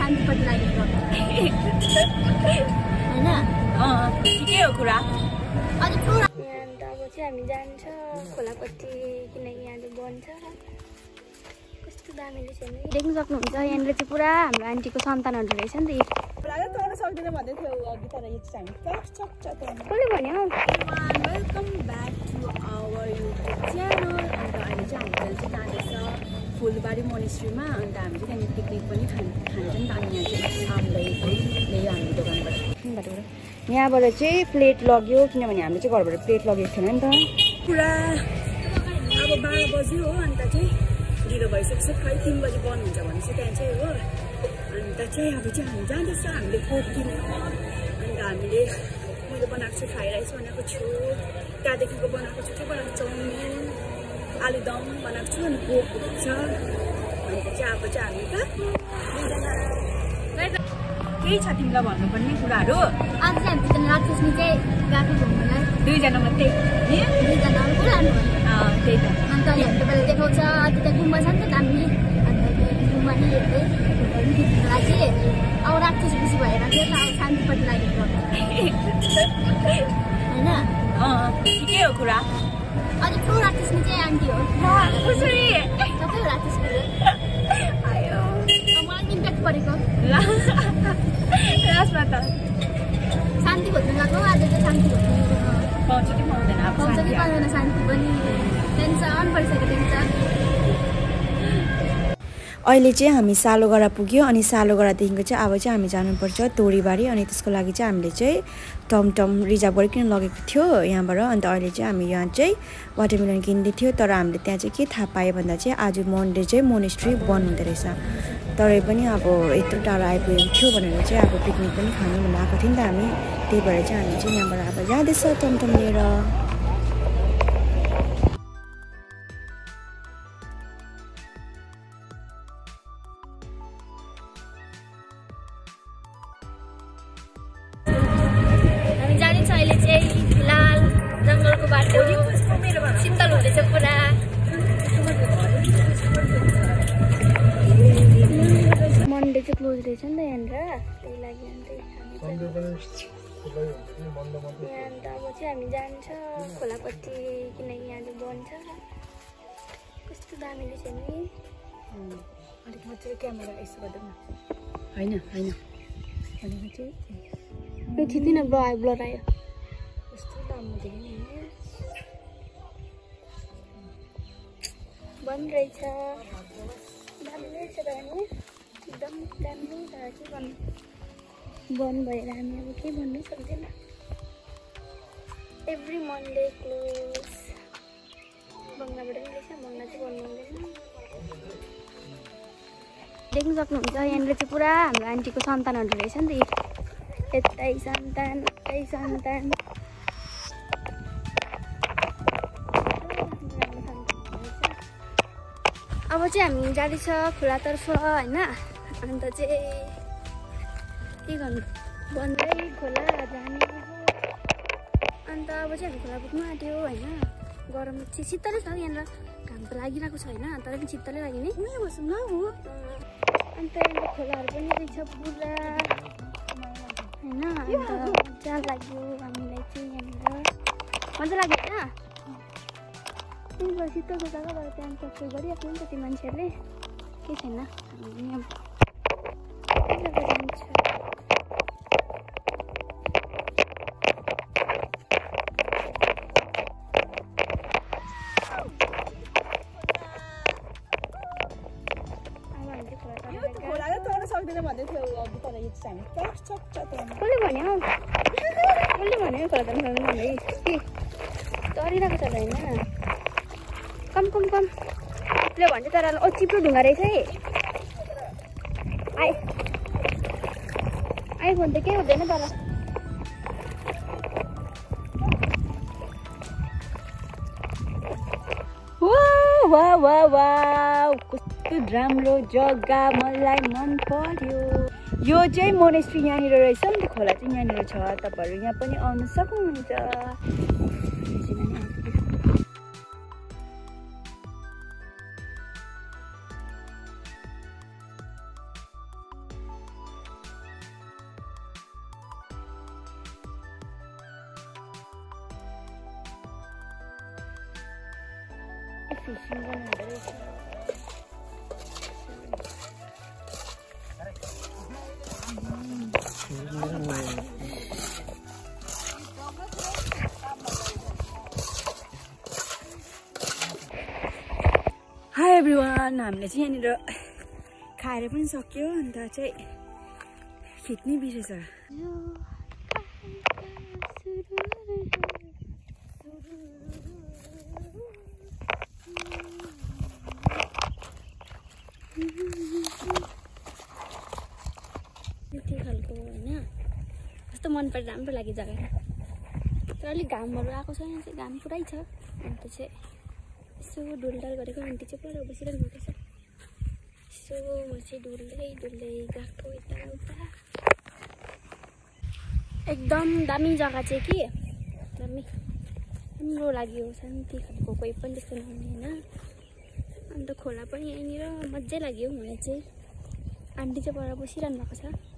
शान्तिपट्टि लागेको होइन ठिकै हो कुरा। अनि पुरा अन्त अब चाहिँ हामी जान्छ खोलापट्टि किनकि यहाँ चाहिँ बन्छ कस्तो दामीले छ नि देख्न सक्नुहुन्छ। यहाँनिर चाहिँ पुरा हाम्रो आन्टीको सन्तानहरू रहेछ नि त। सक्दैन भन्दै थियो अघि तर यो चाहिँ कसले भन्यो welcome back to our YouTube channel. अन्त अहिले चाहिँ हामी चाहिँ जाँदैछ फुलबारी मोनेस्ट्रीमा। अन्त हामी चाहिँ त्यहाँनिर पिकनिक पनि खान्छ नि त। अनि यहाँ चाहिँ आमलाई ल्यायो हाम्रो दोकानबाट। यहाँबाट चाहिँ प्लेट लग्यो किनभने हामीले चाहिँ घरबाट प्लेट लगेको थिएन नि त। पुरा अब 12 बज्यो हो। अन्त चाहिँ ढिलो भइसक्छ खै 3 बजी बन्द हुन्छ भनेपछि त्यहाँ चाहिँ हो। अन्त चाहिँ अब चाहिँ हामी जाँदैछ हामीले कोक किन्यो। अन्त हामीले मैले बनाएको छु फ्राई राइस बनाएको छु। त्यहाँदेखिको बनाएको छु के बनाएको चाउमिन आलुदम बनाएको छु। अनि कोक छ। अन्त चाहिँ अब चाहिँ हामी केही छ तिमीलाई भन्नुपर्ने कुराहरू? आज चाहिँ हामी राक्षसनी चाहिँ गएको घुम्नुलाई 2 जना मात्रै 2 जना को लानु त्यही त। अन्त अहिले हामी तपाईँलाई देखाउँछ अझै त्यहाँ गुम्बा छ नि त दामी। अन्त त्यो गुम्बा नै हेर्दै लागि अब राक्षस खुसी भएर चाहिँ अब शान्तिपट्टि लागेको होइन ठिकै हो कुरा। अनि प्रो राक्षसनी चाहिँ आन्टी हो कसरी सबै राक्षस आयो मलाई इम्प्याक्ट परेको लास्टमा त शान्ति खोज्नु गएको आज चाहिँ शान्ति खोज्नु पाउँछ कि पाउँदैन पाउँछ कि पाउँदैन शान्ति पनि टेन्सन परिसकेको टेन्सन। अहिले चाहिँ हामी सालोगढा पुग्यो। अनि सालोगढादेखिको चाहिँ अब चाहिँ हामी जानुपर्छ तोरीबारी। अनि त्यसको लागि चाहिँ हामीले चाहिँ टमटम रिजर्भ गरिकन लगेको थियो यहाँबाट। अन्त अहिले चाहिँ हामी यहाँ चाहिँ वाटरमेलन किन्दै थियो। तर हामीले त्यहाँ चाहिँ के थाहा पायो भन्दा चाहिँ आज मन्डे चाहिँ मोनेस्ट्री बन्द हुँदो रहेछ। तरै पनि अब यत्रो टाढो आइपुगेको थियो भनेर चाहिँ अब पिकनिक पनि खानु भनेर आएको थियो नि त हामी। त्यही भएर चाहिँ हामी चाहिँ यहाँबाट अब जाँदैछ टमटम लिएर। शीतल हुँदैछ पुरा। मन्डे चाहिँ क्लोज रहेछ नि त यहाँनिर त्यही लागि अन्त अन्त अब चाहिँ हामी जान्छ खोलापट्टि किनकि यहाँ चाहिँ बन्छ कस्तो दामीले छ नि। अलिक मात्रै क्यामेरा यसो गर्दा न होइन होइन अलिक चाहिँ यो थिच्दिनँ ब्लर आयो कस्तो राम्रो देख्यो नि बन्द रहेछ दामी रहेछ दामी एकदम दामी तर चाहिँ बन्द भएर हामी अब केही भन्नु सक्दैन। एभ्री मन्डे क्लोज बङ्गलाबाट पनि रहेछ बङ्गला चाहिँ बन्द हुँदैन। देख्न सक्नुहुन्छ यहाँनिर चाहिँ पुरा हाम्रो आन्टीको सन्तानहरू रहेछ नि त। यतै सन्तान उतै सन्तान अब चाहिँ हामी जाँदैछ खोलातर्फ होइन। अन्त चाहिँ के गर्नु बन्दै खोला जाने। अन्त अब चाहिँ हामी खोला पुग्नु आँट्यो होइन। गरम चाहिँ शीतलै छ यहाँनिर घाम त लागिरहेको छ होइन तर पनि शीतलै लाग्यो नि बस्नु न हो। अन्त यहाँनिर खोलाहरू पनि रहेछ पुरा होइन। अन्त मजा लाग्यो हामीलाई चाहिँ यहाँनिर मजा लाग्यो होइन। त्यही शीतलको जग्गाबाट त्यहाँ क्याप्चर गरिरहेको नि त त्यो मान्छेहरूले केही छैन। हामी यहाँ जग्गा जान्छ सक्दैन भन्दै थियो अघि तर यो चाहिँ कसले भन्यो खोला जानु सक्दैन भन्दै के तरिरहेको छ त होइन। कम कम कम ले भन्छ तर चिप्लो ढुङ्गा रहेछ है। आइफोन त केही हुँदैन तर वाह वाह वाह कस्तो राम्रो जग्गा मलाई मन पर्यो। यो चाहिँ मोनेस्ट्री यहाँनिर रहेछ नि त। खोला चाहिँ यहाँनिर छ। तपाईँहरू यहाँ पनि आउनु सक्नुहुन्छ। फिसिङ गर्नु हुँदो रहेछ। हाई एभ्रिवान, हामीले चाहिँ यहाँनिर खाएर पनि सक्यो, अन्त चाहिँ खिच्नै बिर्सेछ। यति खालको होइन, कस्तो मन पर्यो, राम्रो लाग्यो जग्गा। तर अलिक घामहरू आएको छ, यहाँ चाहिँ घाम पुरै छ। अन्त चाहिँ यसो डुलडाल गरेको आन्टी चाहिँ पर बसिरहनु भएको छ। यसो म चाहिँ डुल्दै डुल्दै गएको यताउता। एकदम दामी जग्गा चाहिँ कि दामी राम्रो लाग्यो, शान्ति खालको, कोही पनि त्यस्तो नहुने होइन। अन्त खोला पनि यहीँनिर मजै लाग्यो मलाई चाहिँ। आन्टी चाहिँ पर बसिरहनु भएको छ।